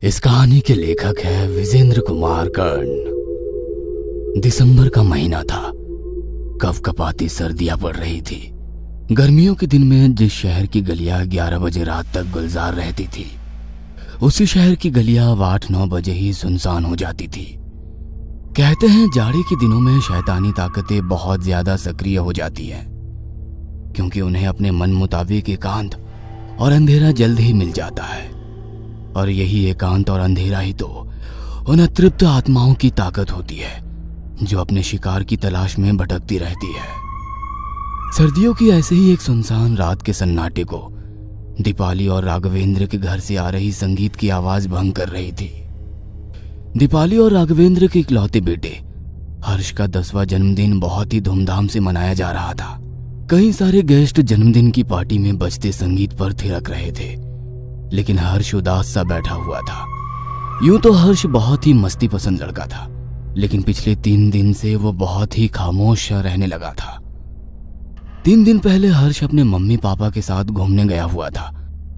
इस कहानी के लेखक है विजेंद्र कुमार कर्ण। दिसंबर का महीना था। कपकपाती सर्दियां पड़ रही थी। गर्मियों के दिन में जिस शहर की गलियां 11 बजे रात तक गुलजार रहती थी, उसी शहर की गलियां अब 8-9 बजे ही सुनसान हो जाती थी। कहते हैं जाड़े के दिनों में शैतानी ताकतें बहुत ज्यादा सक्रिय हो जाती हैं, क्योंकि उन्हें अपने मन मुताबिक एकांत और अंधेरा जल्द ही मिल जाता है। और यही एकांत और अंधेरा ही तो उन अतृप्त आत्माओं की ताकत होती है, जो अपने शिकार की तलाश में भटकती रहती है। सर्दियों की ऐसे ही एक सुनसान रात के सन्नाटे को दीपाली और राघवेंद्र के घर से आ रही संगीत की आवाज भंग कर रही थी। दीपाली और राघवेंद्र के इकलौते बेटे हर्ष का 10वां जन्मदिन बहुत ही धूमधाम से मनाया जा रहा था। कई सारे गेस्ट जन्मदिन की पार्टी में बजते संगीत पर थिरक रहे थे, लेकिन हर्ष उदास सा बैठा हुआ था। यूं तो हर्ष बहुत ही मस्ती पसंद लड़का था, लेकिन पिछले 3 दिन से वो बहुत ही खामोश रहने लगा था। 3 दिन पहले हर्ष अपने मम्मी पापा के साथ घूमने गया हुआ था।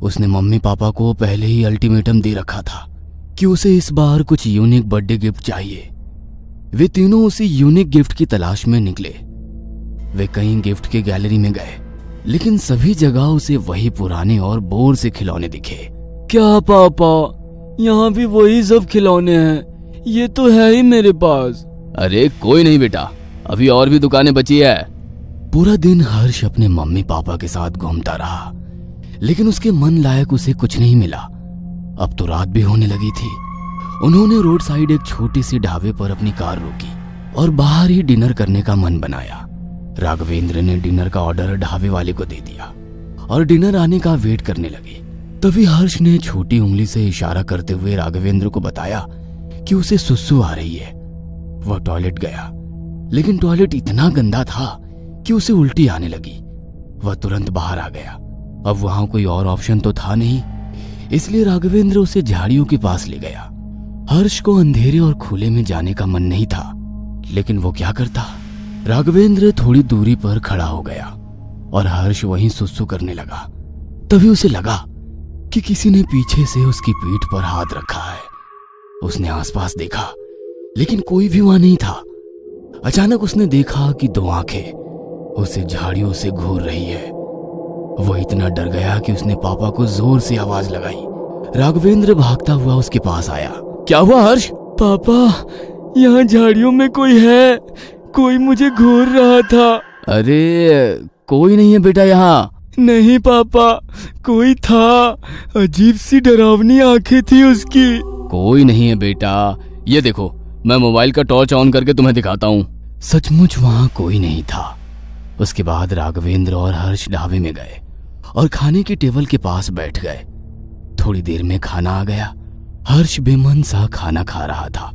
उसने मम्मी पापा को पहले ही अल्टीमेटम दे रखा था कि उसे इस बार कुछ यूनिक बर्थडे गिफ्ट चाहिए। वे तीनों उसी यूनिक गिफ्ट की तलाश में निकले। वे कई गिफ्ट के गैलरी में गए, लेकिन सभी जगह उसे वही पुराने और बोर से खिलौने दिखे। क्या पापा, यहाँ भी वही सब खिलौने हैं, ये तो है ही मेरे पास। अरे कोई नहीं बेटा, अभी और भी दुकानें बची है। पूरा दिन हर्ष अपने मम्मी पापा के साथ घूमता रहा, लेकिन उसके मन लायक उसे कुछ नहीं मिला। अब तो रात भी होने लगी थी। उन्होंने रोड साइड एक छोटी सी ढाबे पर अपनी कार रोकी और बाहर ही डिनर करने का मन बनाया। राघवेंद्र ने डिनर का ऑर्डर ढाबे वाले को दे दिया और डिनर आने का वेट करने लगे। तभी हर्ष ने छोटी उंगली से इशारा करते हुए राघवेंद्र को बताया कि उसे सुसु आ रही है। वह टॉयलेट गया, लेकिन टॉयलेट इतना गंदा था कि उसे उल्टी आने लगी। वह तुरंत बाहर आ गया। अब वहां कोई और ऑप्शन तो था नहीं, इसलिए राघवेंद्र उसे झाड़ियों के पास ले गया। हर्ष को अंधेरे और खुले में जाने का मन नहीं था, लेकिन वो क्या करता। राघवेंद्र थोड़ी दूरी पर खड़ा हो गया और हर्ष वहीं सुसु करने लगा। तभी उसे लगा कि किसी ने पीछे से उसकी पीठ पर हाथ रखा है। उसने आसपास देखा, लेकिन कोई भी वहां नहीं था। अचानक उसने देखा कि 2 आंखें उसे झाड़ियों से घूर रही है। वो इतना डर गया कि उसने पापा को जोर से आवाज लगाई। राघवेंद्र भागता हुआ उसके पास आया। क्या हुआ हर्ष? पापा, यहाँ झाड़ियों में कोई है, कोई मुझे घूर रहा था। अरे कोई नहीं है बेटा यहाँ। नहीं पापा, कोई था। अजीब सी डरावनी आंखें थी उसकी। कोई नहीं है बेटा, ये देखो, मैं मोबाइल का टॉर्च ऑन करके तुम्हें दिखाता हूँ। सचमुच वहां कोई नहीं था। उसके बाद राघवेंद्र और हर्ष ढाबे में गए और खाने की टेबल के पास बैठ गए। थोड़ी देर में खाना आ गया। हर्ष बेमन सा खाना खा रहा था।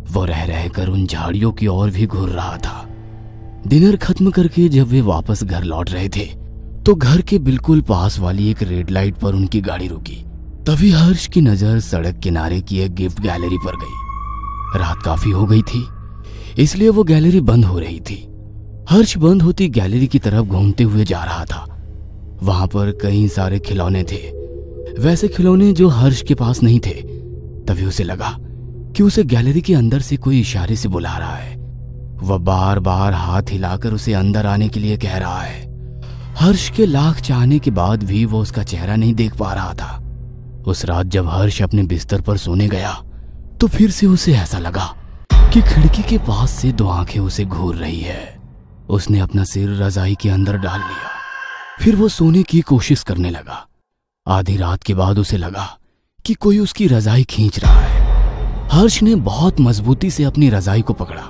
वो रह रहकर उन झाड़ियों की ओर भी घूर रहा था। डिनर खत्म करके जब वे वापस घर लौट रहे थे, तो घर के बिल्कुल पास वाली एक रेड लाइट पर उनकी गाड़ी रुकी। तभी हर्ष की नजर सड़क किनारे की एक गिफ्ट गैलरी पर गई। रात काफी हो गई थी, इसलिए वो गैलरी बंद हो रही थी। हर्ष बंद होती गैलरी की तरफ घूमते हुए जा रहा था। वहां पर कई सारे खिलौने थे, वैसे खिलौने जो हर्ष के पास नहीं थे। तभी उसे लगा कि उसे गैलरी के अंदर से कोई इशारे से बुला रहा है। वह बार बार हाथ हिलाकर उसे अंदर आने के लिए कह रहा है। हर्ष के लाख चाहने के बाद भी वो उसका चेहरा नहीं देख पा रहा था। उस रात जब हर्ष अपने बिस्तर पर सोने गया, तो फिर से उसे ऐसा लगा कि खिड़की के पास से 2 आंखें उसे घूर रही है। उसने अपना सिर रजाई के अंदर डाल लिया। फिर वो सोने की कोशिश करने लगा। आधी रात के बाद उसे लगा कि कोई उसकी रजाई खींच रहा है। हर्ष ने बहुत मजबूती से अपनी रजाई को पकड़ा,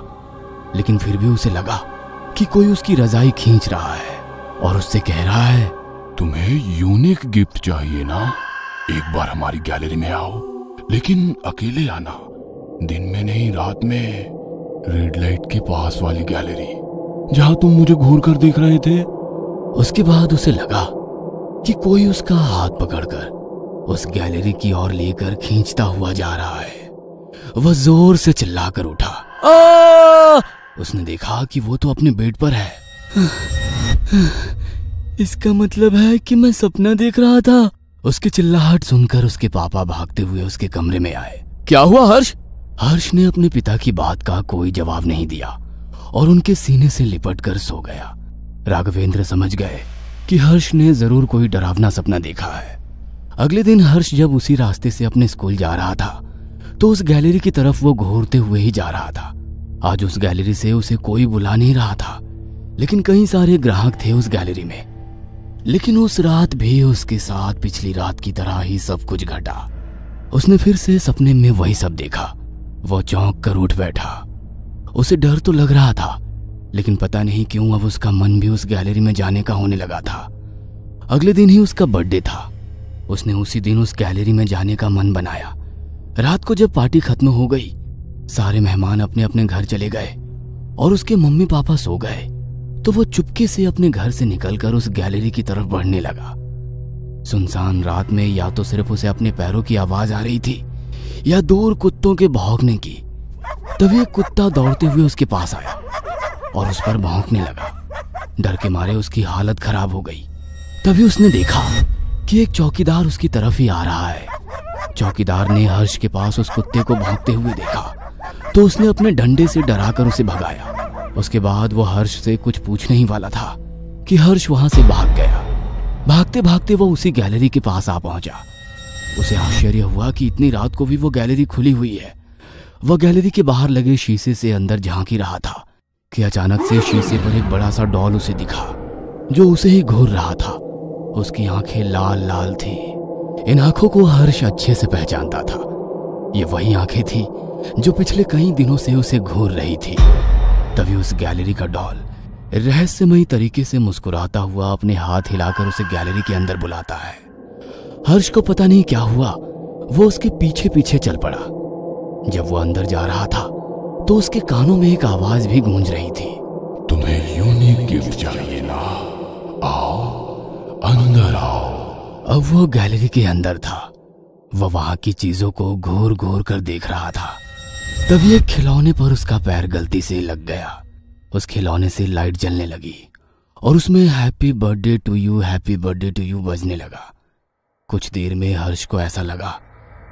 लेकिन फिर भी उसे लगा कि कोई उसकी रजाई खींच रहा है और उससे कह रहा है, तुम्हें यूनिक गिफ्ट चाहिए ना? एक बार हमारी गैलरी में आओ, लेकिन अकेले आना। दिन में नहीं, रात में। रेड लाइट के पास वाली गैलरी, जहां तुम मुझे घूर कर देख रहे थे। उसके बाद उसे लगा कि कोई उसका हाथ पकड़कर उस गैलरी की ओर लेकर खींचता हुआ जा रहा है। वह जोर से चिल्लाकर उठा। उसने देखा कि वो तो अपने बेड पर है। इसका मतलब है कि मैं सपना देख रहा था। उसकी चिल्लाहट सुनकर उसके पापा भागते हुए उसके कमरे में आए। क्या हुआ हर्ष? हर्ष ने अपने पिता की बात का कोई जवाब नहीं दिया और उनके सीने से लिपट कर सो गया। राघवेंद्र समझ गए कि हर्ष ने जरूर कोई डरावना सपना देखा है। अगले दिन हर्ष जब उसी रास्ते से अपने स्कूल जा रहा था तो उस गैलरी की तरफ वो घूरते हुए ही जा रहा था। आज उस गैलरी से उसे कोई बुला नहीं रहा था, लेकिन कई सारे ग्राहक थे उस गैलरी में। लेकिन उस रात भी उसके साथ पिछली रात की तरह ही सब कुछ घटा। उसने फिर से सपने में वही सब देखा। वो चौंक कर उठ बैठा। उसे डर तो लग रहा था, लेकिन पता नहीं क्यों अब उसका मन भी उस गैलरी में जाने का होने लगा था। अगले दिन ही उसका बर्थडे था। उसने उसी दिन उस गैलरी में जाने का मन बनाया। रात को जब पार्टी खत्म हो गई, सारे मेहमान अपने अपने घर चले गए और उसके मम्मी पापा सो गए, तो वो चुपके से अपने घर से निकलकर उस गैलरी की तरफ बढ़ने लगा। सुनसान रात में या तो सिर्फ उसे अपने पैरों की आवाज आ रही थी या दूर कुत्तों के भौंकने की। तभी एक कुत्ता दौड़ते हुए उसके पास आया और उस पर भौंकने लगा। डर के मारे उसकी हालत खराब हो गई। तभी उसने देखा कि एक चौकीदार उसकी तरफ ही आ रहा है। चौकीदार ने हर्ष के पास उस कुत्ते को भौंकते हुए देखा तो उसने अपने डंडे से डराकर उसे भगाया। उसके बाद वो हर्ष से कुछ पूछने ही वाला था कि हर्ष वहां से भाग गया। भागते भागते वो उसी गैलरी के पास आ पहुंचा। उसे आश्चर्य हुआ कि इतनी रात को भी वो गैलरी खुली हुई है। वह गैलरी के बाहर लगे शीशे से अंदर झांक ही रहा था कि अचानक से शीशे पर एक बड़ा सा डॉल उसे दिखा जो उसे ही घूर रहा था। उसकी आंखें लाल लाल थी। इन आंखों को हर्ष अच्छे से पहचानता था। ये वही आंखें थी जो पिछले कई दिनों से उसे घूर रही थी। तभी उस गैलरी का डॉल रहस्यमयी तरीके से मुस्कुराता हुआ अपने हाथ हिलाकर उसे गैलरी के अंदर बुलाता है। हर्ष को पता नहीं क्या हुआ, वो उसके पीछे पीछे चल पड़ा। जब वो अंदर जा रहा था तो उसके कानों में एक आवाज भी गूंज रही थी। तुम्हें यूनिक गिफ्ट चाहिए ना? आओ, अंदर आओ। अब वो गैलरी के अंदर था। वह वहां की चीजों को घूर घूर कर देख रहा था। तभी एक खिलौने पर उसका पैर गलती से लग गया। उस खिलौने से लाइट जलने लगी और उसमें happy birthday to you, happy birthday to you बजने लगा। कुछ देर में हर्ष को ऐसा लगा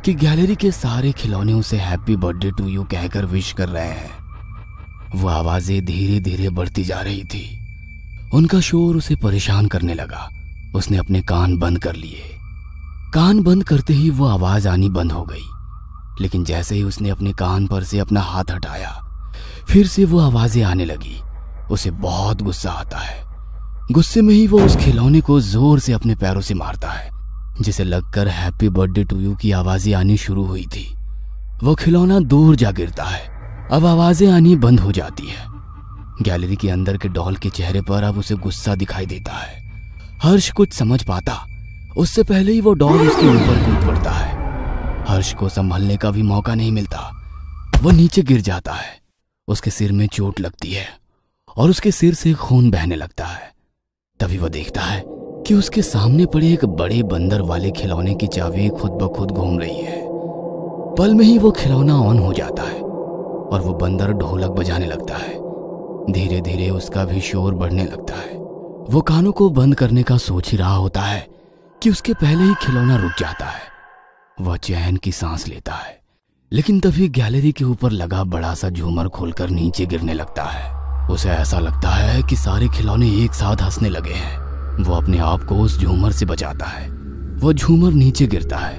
कि गैलरी के सारे खिलौने उसे हैप्पी बर्थडे टू यू कहकर विश कर रहे हैं। वो आवाजें धीरे धीरे बढ़ती जा रही थी। उनका शोर उसे परेशान करने लगा। उसने अपने कान बंद कर लिए। कान बंद करते ही वो आवाज आनी बंद हो गई, लेकिन जैसे ही उसने अपने कान पर से अपना हाथ हटाया, फिर से वो आवाजें आने लगी। उसे बहुत गुस्सा आता है। गुस्से में ही वो उस खिलौने को जोर से अपने पैरों से मारता है, जिसे लगकर हैप्पी बर्थडे टू यू की आवाजें आनी शुरू हुई थी। वो खिलौना दूर जा गिरता है। अब आवाजें आनी बंद हो जाती है। गैलरी के अंदर के डॉल के चेहरे पर अब उसे गुस्सा दिखाई देता है। हर्ष कुछ समझ पाता उससे पहले ही वो डॉल उसके ऊपर कूद पड़ता है। हर्ष को संभलने का भी मौका नहीं मिलता। वो नीचे गिर जाता है। उसके सिर में चोट लगती है और उसके सिर से खून बहने लगता है। तभी वो देखता है कि उसके सामने पड़े एक बड़े बंदर वाले खिलौने की चाबी खुद ब खुद घूम रही है। पल में ही वो खिलौना ऑन हो जाता है और वो बंदर ढोलक बजाने लगता है। धीरे धीरे उसका भी शोर बढ़ने लगता है। वो कानों को बंद करने का सोच ही रहा होता है कि उसके पहले ही खिलौना रुक जाता है। वह चैन की सांस लेता है, लेकिन तभी गैलरी के ऊपर लगा बड़ा सा झूमर खोलकर नीचे गिरने लगता है। उसे ऐसा लगता है कि सारे खिलौने एक साथ हंसने लगे हैं। वो अपने आप को उस झूमर से बचाता है। वो झूमर नीचे गिरता है।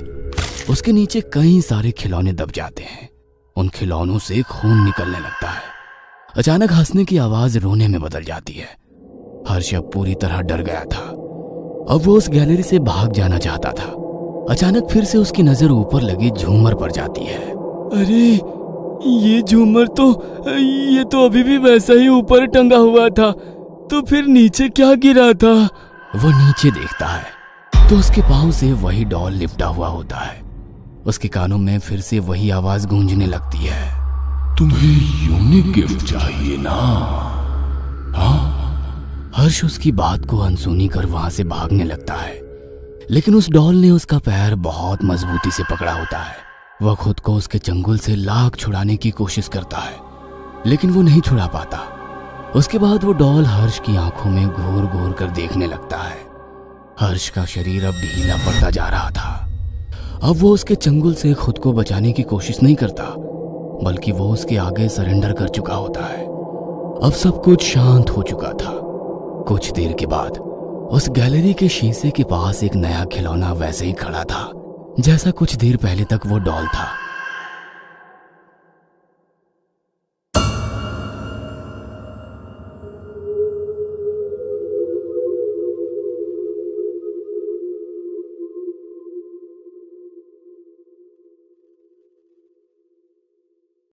उसके नीचे कई सारे खिलौने दब जाते हैं। उन खिलौनों से खून निकलने लगता है। अचानक हंसने की आवाज रोने में बदल जाती है। हर्ष अब पूरी तरह डर गया था। अब वो उस गैलरी से भाग जाना चाहता था। अचानक फिर से उसकी नजर ऊपर लगी झूमर पर जाती है। अरे ये झूमर तो अभी भी वैसा ही ऊपर टंगा हुआ था, तो फिर नीचे क्या गिरा था? वो नीचे देखता है तो उसके पांव से वही डॉल लिपटा हुआ होता है। उसके कानों में फिर से वही आवाज गूंजने लगती है। तुम्हें यूनिक गिफ्ट चाहिए ना? हाँ? हर्ष उसकी बात को अनसुनी कर वहां से भागने लगता है, लेकिन उस डॉल ने उसका पैर बहुत मजबूती से पकड़ा होता है। वह खुद को उसके चंगुल से लाख छुड़ाने की कोशिश करता है, लेकिन वो नहीं छुड़ा पाता। उसके बाद वो डॉल हर्ष की आंखों में घूर घूर कर देखने लगता है। हर्ष का शरीर अब ढीला पड़ता जा रहा था। अब वो उसके चंगुल से खुद को बचाने की कोशिश नहीं करता, बल्कि वो उसके आगे सरेंडर कर चुका होता है। अब सब कुछ शांत हो चुका था। कुछ देर के बाद उस गैलरी के शीशे के पास एक नया खिलौना वैसे ही खड़ा था जैसा कुछ देर पहले तक वो डॉल था।